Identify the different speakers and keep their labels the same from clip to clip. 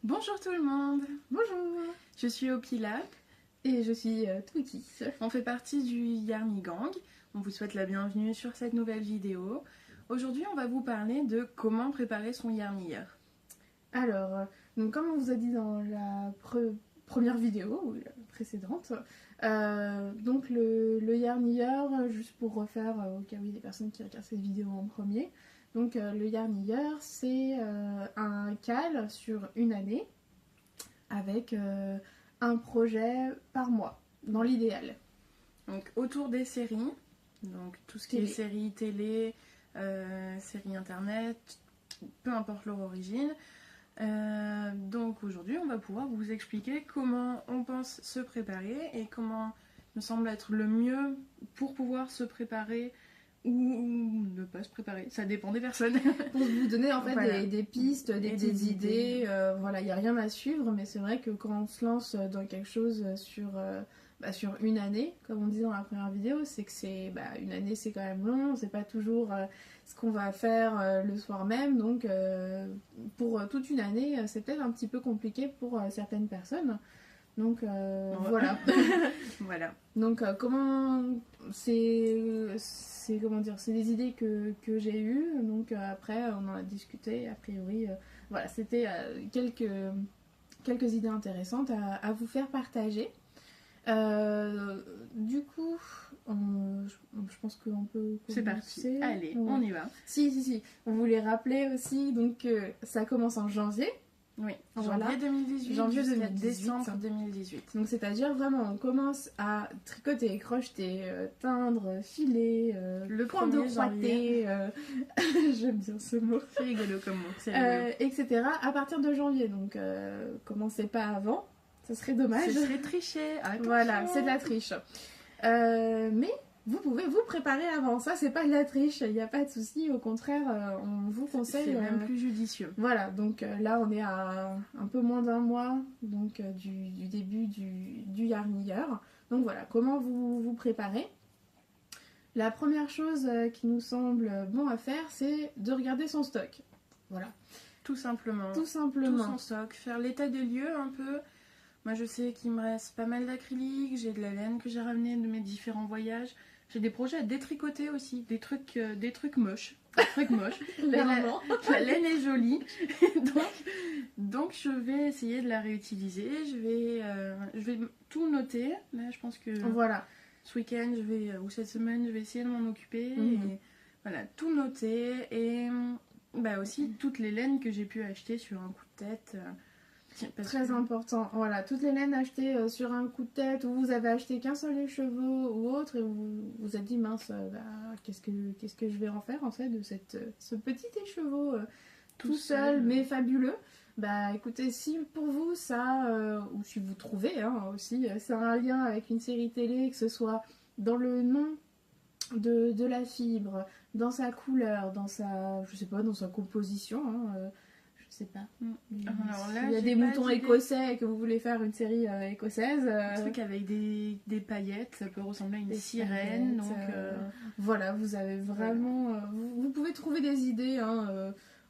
Speaker 1: Bonjour tout le monde,
Speaker 2: Bonjour.
Speaker 1: je suis Opila,
Speaker 2: Et je suis Twiki.
Speaker 1: on fait partie du Yarny Gang, on vous souhaite la bienvenue sur cette nouvelle vidéo. Aujourd'hui on va vous parler de comment préparer son Yarny Year.
Speaker 2: Alors, donc comme on vous a dit dans la première vidéo, ou la précédente, donc le Yarny Year, juste pour refaire au cas où il y a des personnes qui regardent cette vidéo en premier, donc le Yarny Year, c'est un cal sur une année avec un projet par mois, dans l'idéal.
Speaker 1: Donc autour des séries, donc tout ce qui est
Speaker 2: Télé.
Speaker 1: séries télé, séries internet, peu importe leur origine. Donc aujourd'hui on va pouvoir vous expliquer comment on pense se préparer et comment me semble être le mieux pour pouvoir se préparer ou ne pas se préparer, ça dépend des personnes.
Speaker 2: Pour vous donner en fait
Speaker 1: Voilà.
Speaker 2: des pistes, des
Speaker 1: Et
Speaker 2: petites
Speaker 1: des idées.
Speaker 2: idées, voilà, il n'y a rien à suivre, mais c'est vrai que quand on se lance dans quelque chose sur une année, comme on dit dans la première vidéo, c'est que une année c'est quand même long, c'est pas toujours ce qu'on va faire le soir même, donc pour toute une année c'est peut-être un petit peu compliqué pour certaines personnes. Donc voilà.
Speaker 1: Voilà.
Speaker 2: Donc comment comment dire, c'est des idées que j'ai eues, donc après on en a discuté, a priori voilà, c'était quelques idées intéressantes à vous faire partager. Du coup je pense qu'on peut
Speaker 1: C'est
Speaker 2: commencer.
Speaker 1: parti. Allez,
Speaker 2: Ouais.
Speaker 1: on y va.
Speaker 2: Si, on voulait rappeler aussi donc ça commence en janvier.
Speaker 1: Oui,
Speaker 2: Voilà.
Speaker 1: janvier 2018
Speaker 2: Janvier
Speaker 1: jusqu'à
Speaker 2: 2018.
Speaker 1: décembre 2018.
Speaker 2: Donc c'est-à-dire vraiment on commence à tricoter, crocheter, teindre, filer,
Speaker 1: Le
Speaker 2: point de
Speaker 1: 1er
Speaker 2: croîter, j'aime bien ce mot,
Speaker 1: C'est rigolo comme mot, c'est rigolo.
Speaker 2: etc. à partir de janvier. Donc commencez pas avant, ça serait dommage.
Speaker 1: Ce serait tricher, attention.
Speaker 2: Voilà, c'est de la triche. Mais vous pouvez vous préparer avant, ça c'est pas de la triche, il n'y a pas de souci, au contraire on vous conseille.
Speaker 1: C'est même plus judicieux.
Speaker 2: Voilà, donc là on est à un peu moins d'un mois donc, du début du Yarny Year. Donc voilà, comment vous préparez. La première chose qui nous semble bon à faire, c'est de regarder son stock. Voilà,
Speaker 1: Tout simplement.
Speaker 2: tout
Speaker 1: Tout
Speaker 2: simplement.
Speaker 1: son stock, faire l'état des lieux un peu. Moi je sais qu'il me reste pas mal d'acrylique, j'ai de la laine que j'ai ramenée de mes différents voyages. J'ai des projets à détricoter aussi, des trucs moches. Des trucs moches. Mais
Speaker 2: Clairement.
Speaker 1: la laine est jolie, donc je vais essayer de la réutiliser. Je vais tout noter. Là, je pense que
Speaker 2: Voilà.
Speaker 1: ce week-end, ou cette semaine, je vais essayer de m'en occuper.
Speaker 2: Mhm.
Speaker 1: Et voilà, tout noter et aussi toutes les laines que j'ai pu acheter sur un coup de tête.
Speaker 2: Très important. Voilà, toutes les laines achetées sur un coup de tête, ou vous avez acheté qu'un seul écheveau ou autre, et vous êtes dit mince, qu'est-ce que je vais en faire en fait de ce petit écheveau tout seul mais fabuleux. Bah écoutez, si pour vous ça, ou si vous trouvez aussi, c'est un lien avec une série télé, que ce soit dans le nom de la fibre, dans sa couleur, dans sa composition, je sais pas.
Speaker 1: Alors là,
Speaker 2: Il y a
Speaker 1: j'ai
Speaker 2: des
Speaker 1: pas
Speaker 2: moutons
Speaker 1: d'idée.
Speaker 2: écossais et que vous voulez faire une série écossaise.
Speaker 1: Un truc avec des paillettes, ça peut ressembler à une
Speaker 2: des
Speaker 1: sirène.
Speaker 2: paillettes,
Speaker 1: Donc,
Speaker 2: voilà, vous avez vraiment. Vous pouvez trouver des idées,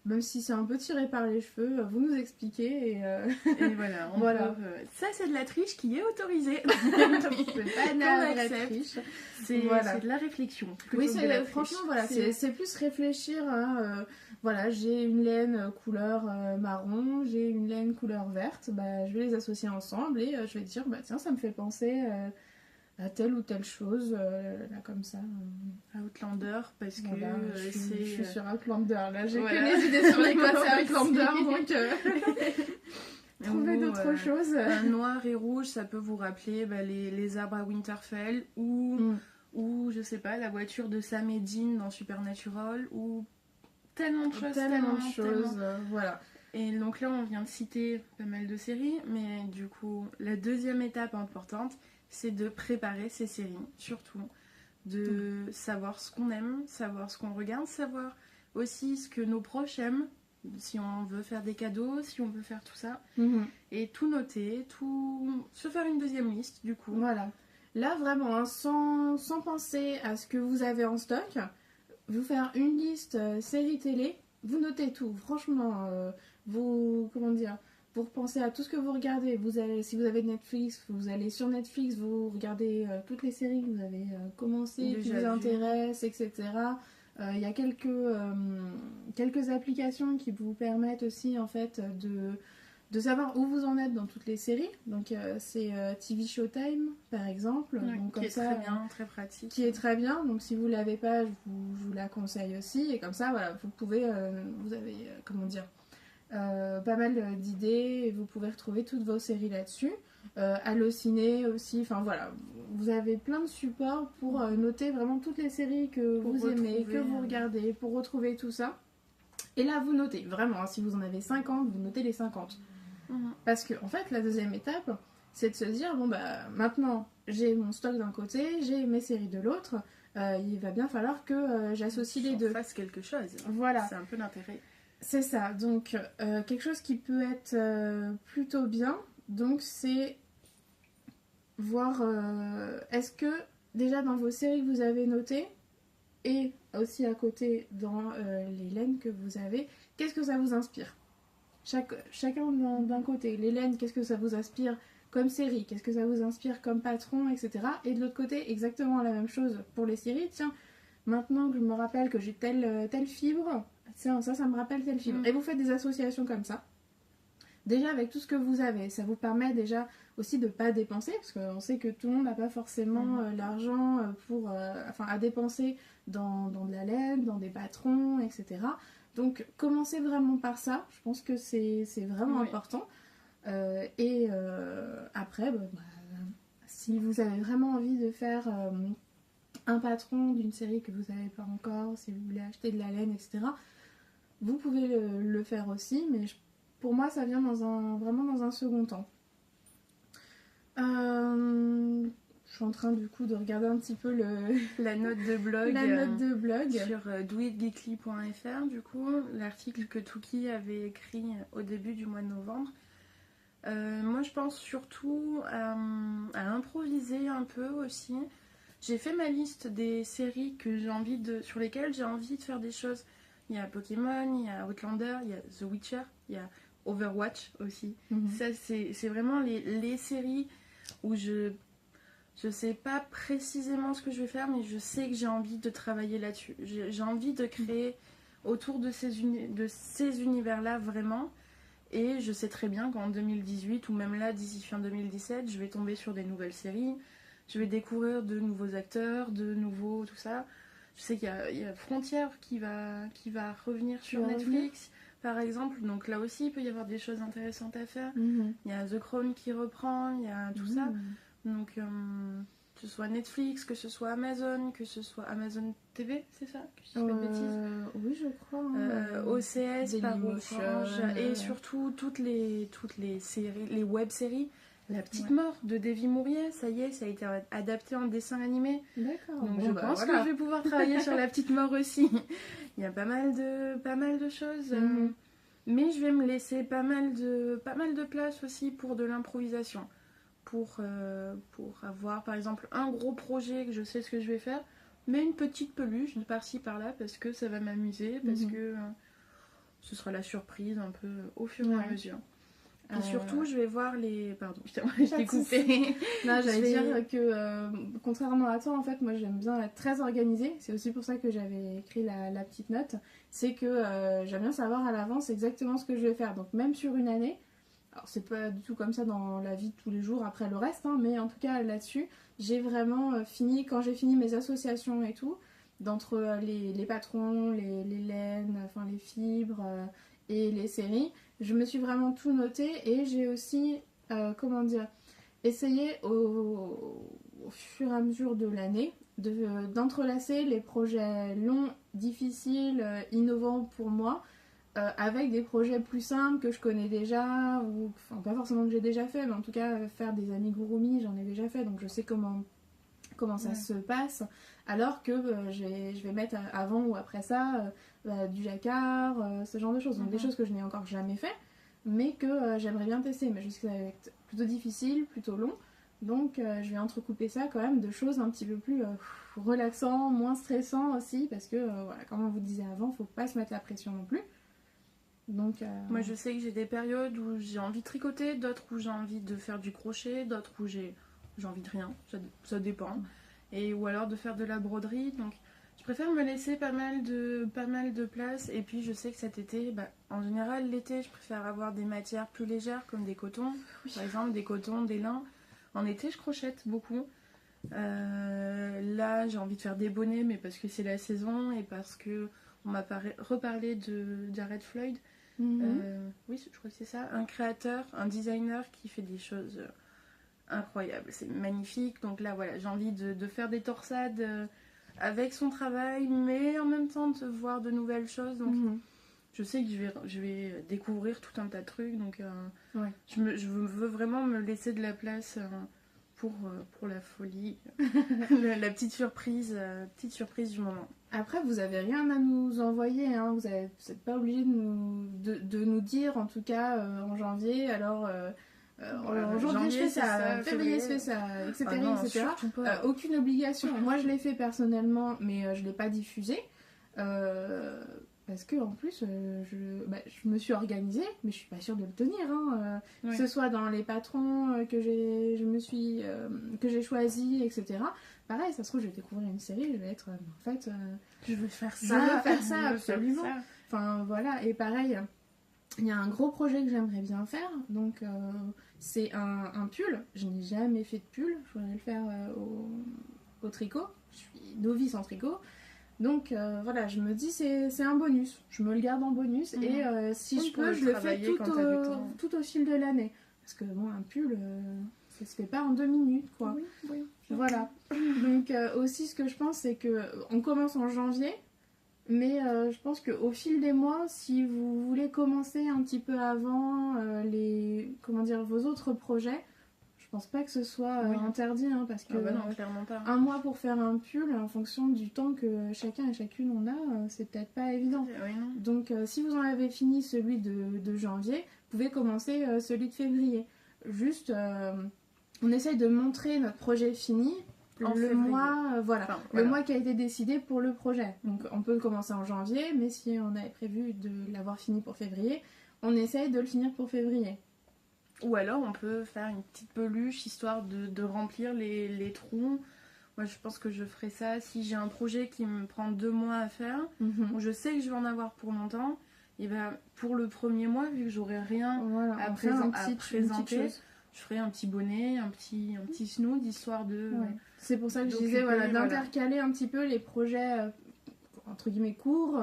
Speaker 2: même si c'est un peu tiré par les cheveux, vous nous expliquez.
Speaker 1: et voilà,
Speaker 2: Voilà.
Speaker 1: ça c'est de la triche qui est autorisée.
Speaker 2: C'est pas de la vraie
Speaker 1: accepte.
Speaker 2: triche.
Speaker 1: C'est
Speaker 2: Voilà.
Speaker 1: de la réflexion.
Speaker 2: Oui,
Speaker 1: plutôt que de la triche.
Speaker 2: franchement, voilà, c'est plus réfléchir. Voilà, j'ai une laine couleur marron, j'ai une laine couleur verte, je vais les associer ensemble et je vais dire, tiens, ça me fait penser à telle ou telle chose, là comme ça.
Speaker 1: Outlander, parce que
Speaker 2: Voilà, je
Speaker 1: c'est.
Speaker 2: suis sur Outlander, là, j'ai
Speaker 1: Voilà.
Speaker 2: que les idées sur les
Speaker 1: Moi
Speaker 2: c'est Outlander,
Speaker 1: aussi.
Speaker 2: donc trouvez d'autres choses.
Speaker 1: Un noir et rouge, ça peut vous rappeler les arbres à Winterfell ou je sais pas, la voiture de Sam et Dean dans Supernatural ou tellement de choses.
Speaker 2: Tellement de choses, voilà.
Speaker 1: Et donc là, on vient de citer pas mal de séries, mais du coup, la deuxième étape importante, c'est de préparer ces séries, surtout. De savoir ce qu'on aime, savoir ce qu'on regarde, savoir aussi ce que nos proches aiment, si on veut faire des cadeaux, si on veut faire tout ça. Et tout noter, se faire une deuxième liste, du coup.
Speaker 2: Voilà. Là, vraiment, sans penser à ce que vous avez en stock, vous faire une liste série télé, vous notez tout. Franchement, comment dire, vous repensez à tout ce que vous regardez. Si vous avez Netflix, vous allez sur Netflix, vous regardez toutes les séries que vous avez commencé, qui vous intéressent, etc. Il y a quelques applications qui vous permettent aussi en fait de savoir où vous en êtes dans toutes les séries. Donc c'est TV Showtime par exemple.
Speaker 1: Ouais,
Speaker 2: donc,
Speaker 1: qui est très bien, très pratique.
Speaker 2: Qui est très bien. Donc si vous ne l'avez pas, je vous la conseille aussi. Et comme ça, voilà, vous pouvez, vous avez, comment dire, pas mal d'idées et vous pouvez retrouver toutes vos séries là-dessus. Allociné aussi, enfin voilà, vous avez plein de supports pour noter vraiment toutes les séries que vous aimez, que vous regardez, pour retrouver tout ça. Et là, vous notez, vraiment, hein, si vous en avez 50, vous notez les 50. Parce que, en fait, la deuxième étape, c'est de se dire, bon, bah, maintenant, j'ai mon stock d'un côté, j'ai mes séries de l'autre, il va bien falloir que j'associe les deux.
Speaker 1: Fasse quelque chose.
Speaker 2: Voilà.
Speaker 1: C'est un peu l'intérêt.
Speaker 2: C'est ça, donc quelque chose qui peut être plutôt bien, donc c'est voir est-ce que déjà dans vos séries que vous avez notées et aussi à côté dans les laines que vous avez, qu'est-ce que ça vous inspire? Chacun d'un côté, les laines, qu'est-ce que ça vous inspire comme série, qu'est-ce que ça vous inspire comme patron, etc. Et de l'autre côté, exactement la même chose pour les séries. Tiens, maintenant que je me rappelle que j'ai telle fibre, ça me rappelle telle fibre. Et vous faites des associations comme ça. Déjà avec tout ce que vous avez, ça vous permet déjà aussi de ne pas dépenser, parce qu'on sait que tout le monde n'a pas forcément l'argent à dépenser dans de la laine, dans des patrons, etc. Donc commencez vraiment par ça, je pense que c'est vraiment important. Après, si vous avez vraiment envie de faire un patron d'une série que vous n'avez pas encore, si vous voulez acheter de la laine, etc., vous pouvez le faire aussi, mais pour moi ça vient vraiment dans un second temps. Je suis en train du coup de regarder un petit peu
Speaker 1: la note de blog,
Speaker 2: sur
Speaker 1: doitgeekly.fr, du coup, l'article que Touki avait écrit au début du mois de novembre. Moi je pense surtout à improviser un peu aussi. J'ai fait ma liste des séries sur lesquelles j'ai envie de faire des choses. Il y a Pokémon, il y a Outlander, il y a The Witcher, il y a Overwatch aussi. Ça c'est vraiment les séries où je sais pas précisément ce que je vais faire, mais je sais que j'ai envie de travailler là-dessus. J'ai envie de créer autour de ces univers-là vraiment. Et je sais très bien qu'en 2018, ou même là, d'ici fin 2017, je vais tomber sur des nouvelles séries. Je vais découvrir de nouveaux acteurs, de nouveaux... tout ça. Je sais qu'il y a Frontières qui va revenir sur Netflix, par exemple. Donc là aussi, il peut y avoir des choses intéressantes à faire. Il y a The Crown qui reprend, il y a tout ça. Donc, que ce soit Netflix, que ce soit Amazon, que ce soit Amazon TV, c'est ça? Que je dis pas de bêtises.
Speaker 2: Oui, je crois.
Speaker 1: OCS par Orange, et surtout toutes les séries, les web-séries. La petite mort de Davy Mourier, ça y est, ça a été adapté en dessin animé.
Speaker 2: D'accord.
Speaker 1: Donc je pense que je vais pouvoir travailler sur la petite mort aussi. Il y a pas mal de choses. Mais je vais me laisser pas mal de place aussi pour de l'improvisation. Pour avoir par exemple un gros projet que je sais ce que je vais faire, mais une petite peluche de par-ci par-là parce que ça va m'amuser, parce que ce sera la surprise un peu au fur et à mesure. Et surtout, je vais voir les... Pardon, je t'ai coupé.
Speaker 2: Non, j'allais dire que, contrairement à toi, en fait, moi, j'aime bien être très organisée. C'est aussi pour ça que j'avais écrit la petite note. C'est que j'aime bien savoir à l'avance exactement ce que je vais faire. Donc, même sur une année, alors c'est pas du tout comme ça dans la vie de tous les jours après le reste, hein, mais en tout cas, là-dessus, j'ai vraiment quand j'ai fini mes associations et tout, d'entre les patrons, les laines, enfin les fibres et les séries, je me suis vraiment tout noté et j'ai aussi, essayé au fur et à mesure de l'année d'entrelacer les projets longs, difficiles, innovants pour moi, avec des projets plus simples que je connais déjà, ou enfin pas forcément que j'ai déjà fait, mais en tout cas faire des amigurumi, j'en ai déjà fait, donc je sais comment ça se passe, alors que je vais mettre avant ou après ça du jacquard, ce genre de choses, donc des choses que je n'ai encore jamais fait, mais que j'aimerais bien tester, mais je sais que ça va être plutôt difficile, plutôt long, donc je vais entrecouper ça quand même de choses un petit peu plus relaxantes, moins stressantes aussi, parce que voilà, comme on vous disait avant, faut pas se mettre la pression non plus. Donc,
Speaker 1: Moi, je sais que j'ai des périodes où j'ai envie de tricoter, d'autres où j'ai envie de faire du crochet, d'autres où j'ai envie de rien, ça dépend. Et, ou alors de faire de la broderie. Donc, je préfère me laisser pas mal de place. Et puis, je sais que cet été, en général, l'été, je préfère avoir des matières plus légères, comme des cotons. Par exemple, des cotons, des lins. En été, je crochette beaucoup. Là, j'ai envie de faire des bonnets, mais parce que c'est la saison et parce que on m'a reparlé de Jared Floyd. Oui, je crois que c'est ça. Un créateur, un designer qui fait des choses incroyables. C'est magnifique. Donc là, voilà, j'ai envie de faire des torsades avec son travail, mais en même temps de voir de nouvelles choses. Donc je sais que je vais découvrir tout un tas de trucs. Donc je veux vraiment me laisser de la place pour la folie, la petite surprise du moment.
Speaker 2: Après, vous avez rien à nous envoyer, hein. Vous n'êtes pas obligé de nous dire, en tout cas, en janvier, alors en janvier je fais ça, février je fais ça, etc.
Speaker 1: Ah non,
Speaker 2: etc. Aucune obligation. Moi, je l'ai fait personnellement, mais je ne l'ai pas diffusé. Parce que en plus, je me suis organisée, mais je suis pas sûre de le tenir. Hein, que ce soit dans les patrons que j'ai choisis, etc. Pareil, ça se trouve, je vais découvrir une série, je vais être en fait.
Speaker 1: Je veux faire ça.
Speaker 2: Je veux faire ça, absolument. Faire ça. Enfin voilà, et pareil, il y a un gros projet que j'aimerais bien faire. Donc c'est un pull. Je n'ai jamais fait de pull. Je voudrais le faire au tricot. Je suis novice en tricot. Donc voilà, je me dis c'est un bonus, je me le garde en bonus et si je peux, je le fais tout au fil de l'année. Parce que bon, un pull, ça se fait pas en 2 minutes quoi.
Speaker 1: Oui.
Speaker 2: Voilà. Donc aussi ce que je pense c'est que on commence en janvier, mais je pense qu'au fil des mois, si vous voulez commencer un petit peu avant vos autres projets, je pense pas que ce soit interdit, hein, parce que
Speaker 1: non, clairement pas.
Speaker 2: Un mois pour faire un pull, en fonction du temps que chacun et chacune on a, c'est peut-être pas évident. Donc si vous en avez fini celui de janvier, vous pouvez commencer celui de février. Juste, on essaye de montrer notre projet fini le mois qui a été décidé pour le projet. Donc on peut commencer en janvier, mais si on avait prévu de l'avoir fini pour février, on essaye de le finir pour février.
Speaker 1: Ou alors on peut faire une petite peluche histoire de remplir les trous. Moi je pense que je ferai ça si j'ai un projet qui me prend 2 mois à faire, où je sais que je vais en avoir pour longtemps. Et pour le premier mois, vu que j'aurai rien à présenter, je ferai un petit bonnet, un petit snood, histoire de...
Speaker 2: C'est pour ça que je disais d'intercaler un petit peu les projets entre guillemets courts,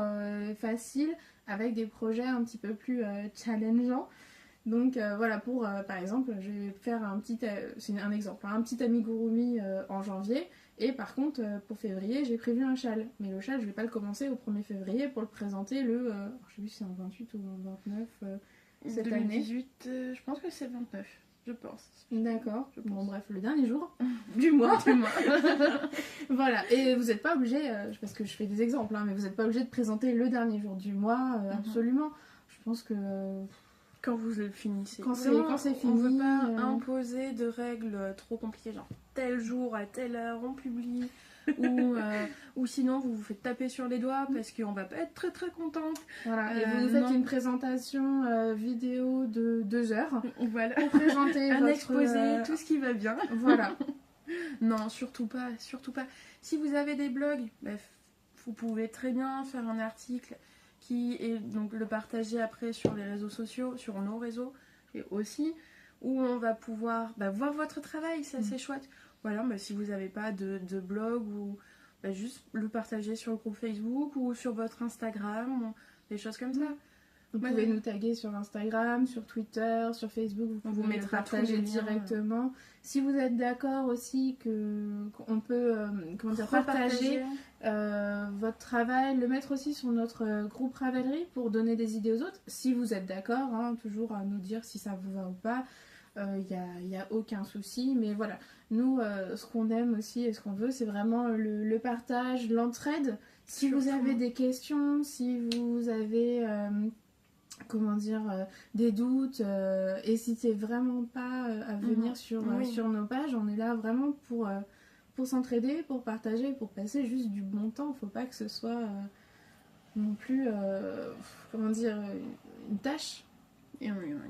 Speaker 2: faciles, avec des projets un petit peu plus challengeants. Donc pour par exemple, je vais faire c'est un exemple, un petit amigurumi en janvier, et par contre pour février j'ai prévu un châle, mais le châle je vais pas le commencer au 1er février pour le présenter je sais plus si c'est en 28 ou en 29 cette
Speaker 1: 2018, année. Je pense que c'est le 29, je pense.
Speaker 2: D'accord, bon bref, le dernier jour du mois. Voilà, et vous n'êtes pas obligé, parce que je fais des exemples, hein, mais vous n'êtes pas obligé de présenter le dernier jour du mois, absolument. Je pense que...
Speaker 1: Quand vous le finissez.
Speaker 2: Quand c'est fini.
Speaker 1: On ne veut pas imposer de règles trop compliquées, genre tel jour à telle heure on publie, ou sinon vous vous faites taper sur les doigts parce qu'on va pas être très très contente.
Speaker 2: Voilà, et vous faites une présentation vidéo de 2 heures.
Speaker 1: Voilà.
Speaker 2: Pour présenter
Speaker 1: un exposé, tout ce qui va bien.
Speaker 2: Voilà.
Speaker 1: Non, surtout pas. Si vous avez des blogs, vous pouvez très bien faire un article et donc le partager après sur les réseaux sociaux, sur nos réseaux et aussi, où on va pouvoir voir votre travail, c'est assez chouette. Voilà, si vous n'avez pas de blog, ou juste le partager sur le groupe Facebook ou sur votre Instagram, ou des choses comme ça.
Speaker 2: Vous pouvez nous taguer sur Instagram, sur Twitter, sur Facebook, vous pouvez le partager directement. Si vous êtes d'accord aussi qu'on peut partager votre travail, le mettre aussi sur notre groupe Ravelry pour donner des idées aux autres. Si vous êtes d'accord, hein, toujours à nous dire si ça vous va ou pas, il n'y a aucun souci. Mais voilà, nous, ce qu'on aime aussi et ce qu'on veut, c'est vraiment le partage, l'entraide. Si vous avez des questions, si vous avez... des doutes, n'hésitez vraiment pas à venir sur nos pages. On est là vraiment pour s'entraider, pour partager, pour passer juste du bon temps. Faut pas que ce soit non plus, comment dire, une tâche.
Speaker 1: Et une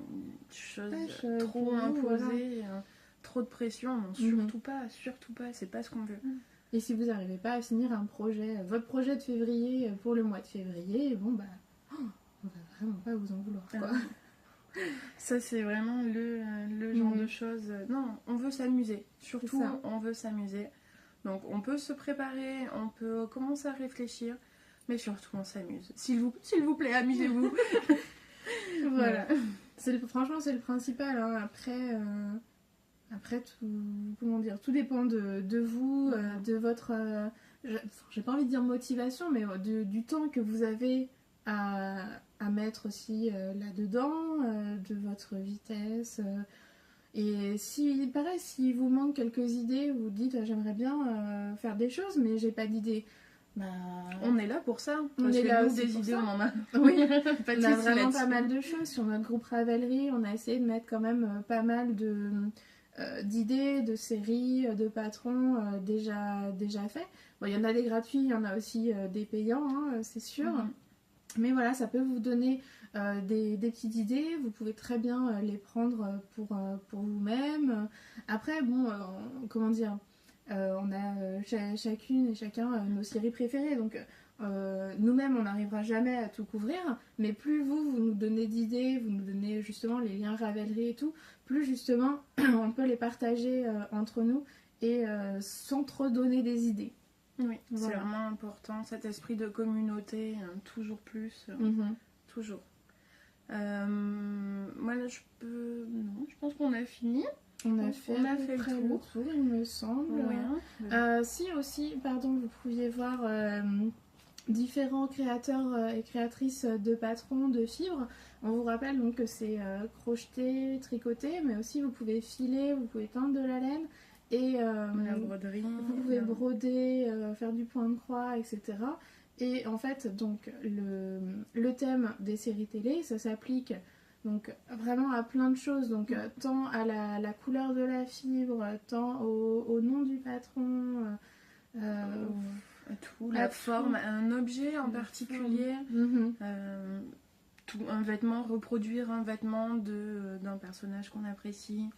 Speaker 1: chose
Speaker 2: Tâche,
Speaker 1: trop
Speaker 2: pour vous, voilà.
Speaker 1: imposée, trop de pression, non, surtout pas, c'est pas ce qu'on veut.
Speaker 2: Et si vous n'arrivez pas à finir un projet, votre projet de février pour le mois de février, bon bah, on va vraiment pas vous en vouloir, quoi.
Speaker 1: Ça, c'est vraiment le genre de choses. Non, on veut s'amuser. Surtout, on veut s'amuser. Donc, on peut se préparer, on peut commencer à réfléchir, mais surtout, on s'amuse. S'il vous plaît, amusez-vous.
Speaker 2: Voilà. Franchement, c'est le principal. Hein. Après tout, comment dire, tout dépend de vous, de votre... j'ai pas envie de dire motivation, mais du temps que vous avez à mettre aussi là-dedans, de votre vitesse. Et si, pareil, s'il vous manque quelques idées, vous dites j'aimerais bien faire des choses, mais j'ai pas d'idées. Bah,
Speaker 1: on est là pour ça.
Speaker 2: On est là aussi
Speaker 1: des idées, on en a.
Speaker 2: Oui, on a vraiment pas mal de choses. Sur notre groupe Ravelry, on a essayé de mettre quand même pas mal d'idées, de séries, de patrons déjà faits. Bon, il y en a des gratuits, il y en a aussi des payants, hein, c'est sûr. Mais voilà, ça peut vous donner des petites idées. Vous pouvez très bien les prendre pour vous-même. Après, bon, comment dire, on a chacune et chacun nos séries préférées. Donc, nous-mêmes, on n'arrivera jamais à tout couvrir. Mais plus vous nous donnez d'idées, vous nous donnez justement les liens Ravelry et tout, plus justement, on peut les partager entre nous et sans trop donner des idées.
Speaker 1: Oui, voilà. C'est vraiment important, cet esprit de communauté, toujours plus, toujours. Moi, là, je pense qu'on a fini.
Speaker 2: On a fait le tour, il me semble. Si aussi, pardon, vous pouviez voir différents créateurs et créatrices de patrons de fibres. On vous rappelle donc que c'est crocheter, tricoter, mais aussi vous pouvez filer, vous pouvez teindre de la laine. Et
Speaker 1: la broderie,
Speaker 2: vous pouvez broder, faire du point de croix, etc. Et en fait, donc le thème des séries télé, ça s'applique donc vraiment à plein de choses. Donc tant à la couleur de la fibre, tant au nom du patron,
Speaker 1: à tout, la forme, un objet en particulier, un vêtement, reproduire un vêtement d'un personnage qu'on apprécie,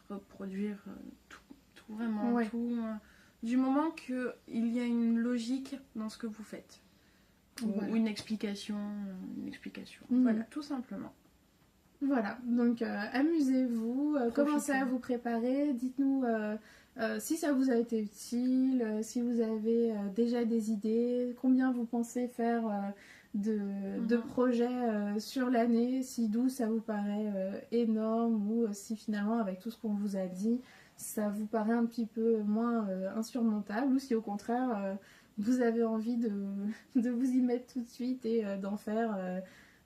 Speaker 1: reproduire tout. Vraiment tout, du moment qu'il y a une logique dans ce que vous faites ou une explication, voilà, tout simplement.
Speaker 2: Voilà, donc amusez-vous, commencez à vous préparer, dites-nous si ça vous a été utile, si vous avez déjà des idées, combien vous pensez faire de projets sur l'année, si 12 ça vous paraît énorme ou si finalement avec tout ce qu'on vous a dit ça vous paraît un petit peu moins insurmontable, ou si au contraire vous avez envie de vous y mettre tout de suite et d'en faire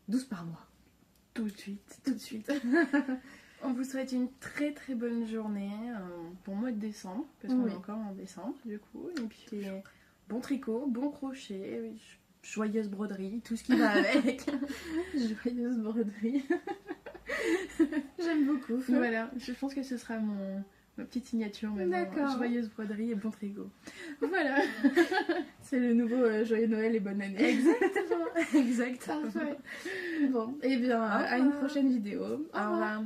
Speaker 2: 12 par mois.
Speaker 1: Tout de suite. On vous souhaite une très très bonne journée, bon mois de décembre, parce qu'on est encore en décembre du coup, et puis bon tricot, bon crochet, joyeuse broderie, tout ce qui va avec.
Speaker 2: Joyeuse broderie. J'aime beaucoup.
Speaker 1: Voilà, je pense que ce sera ma petite signature maintenant. D'accord. Joyeuse broderie et bon tricot. Voilà.
Speaker 2: C'est le nouveau Joyeux Noël et bonne année.
Speaker 1: Exactement.
Speaker 2: Parfait. Bon, et bien à une prochaine vidéo.
Speaker 1: Au revoir.